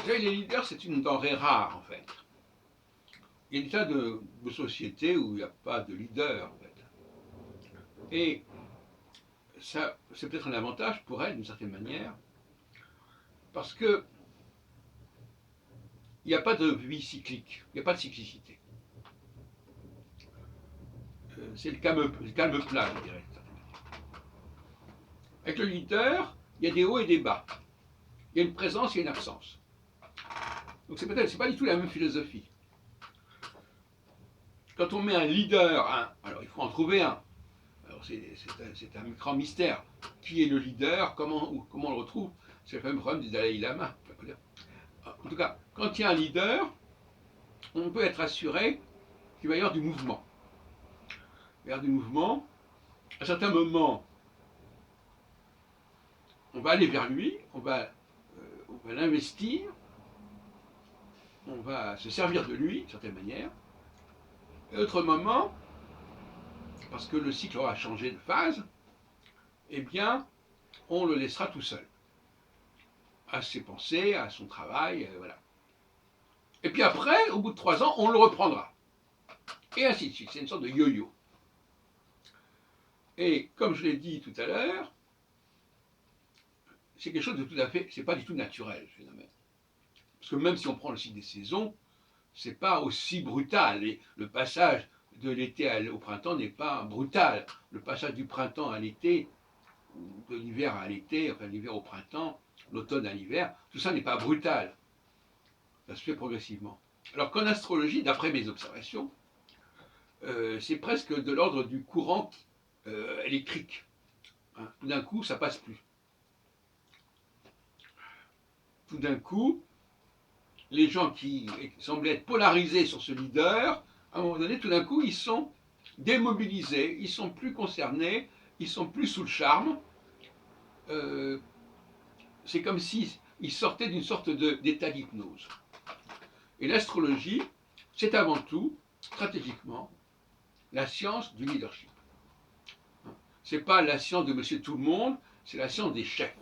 Vous savez, les leaders, c'est une denrée rare, en fait. Il y a des tas de sociétés où il n'y a pas de leader, en fait. Et ça, c'est peut-être un avantage pour elles, d'une certaine manière, parce que il n'y a pas de vie cyclique, il n'y a pas de cyclicité. C'est le calme plat, je dirais. Avec le leader, il y a des hauts et des bas. Il y a une présence et une absence. Donc c'est pas du tout la même philosophie. Quand on met un leader, alors il faut en trouver un. Alors c'est un grand mystère. Qui est le leader? Comment on le retrouve? C'est le fameux problème du Dalai Lama. En tout cas, quand il y a un leader, on peut être assuré qu'il va y avoir du mouvement. Il va y avoir du mouvement. À certains moments, on va aller vers lui, on va l'investir, on va se servir de lui, d'une certaine manière. Et à d'autres moments, parce que le cycle aura changé de phase, eh bien, on le laissera tout seul, à ses pensées, à son travail, voilà. Et puis après, au bout de 3 ans, on le reprendra. Et ainsi de suite. C'est une sorte de yo-yo. Et comme je l'ai dit tout à l'heure, c'est quelque chose de tout à fait, c'est pas du tout naturel, ce phénomène. Parce que même si on prend le cycle des saisons, c'est pas aussi brutal. Et le passage de l'été au printemps n'est pas brutal. Le passage du printemps à l'été, ou de l'hiver à l'été, enfin l'hiver au printemps, l'automne à l'hiver, tout ça n'est pas brutal. Ça se fait progressivement. Alors qu'en astrologie, d'après mes observations, c'est presque de l'ordre du courant électrique. Hein. Tout d'un coup, ça passe plus. Tout d'un coup, les gens qui semblaient être polarisés sur ce leader, à un moment donné, tout d'un coup, ils sont démobilisés, ils sont plus concernés, ils sont plus sous le charme. C'est comme s'ils sortaient d'une sorte d'état d'hypnose. Et l'astrologie, c'est avant tout, stratégiquement, la science du leadership. C'est pas la science de monsieur tout le monde, c'est la science des chefs.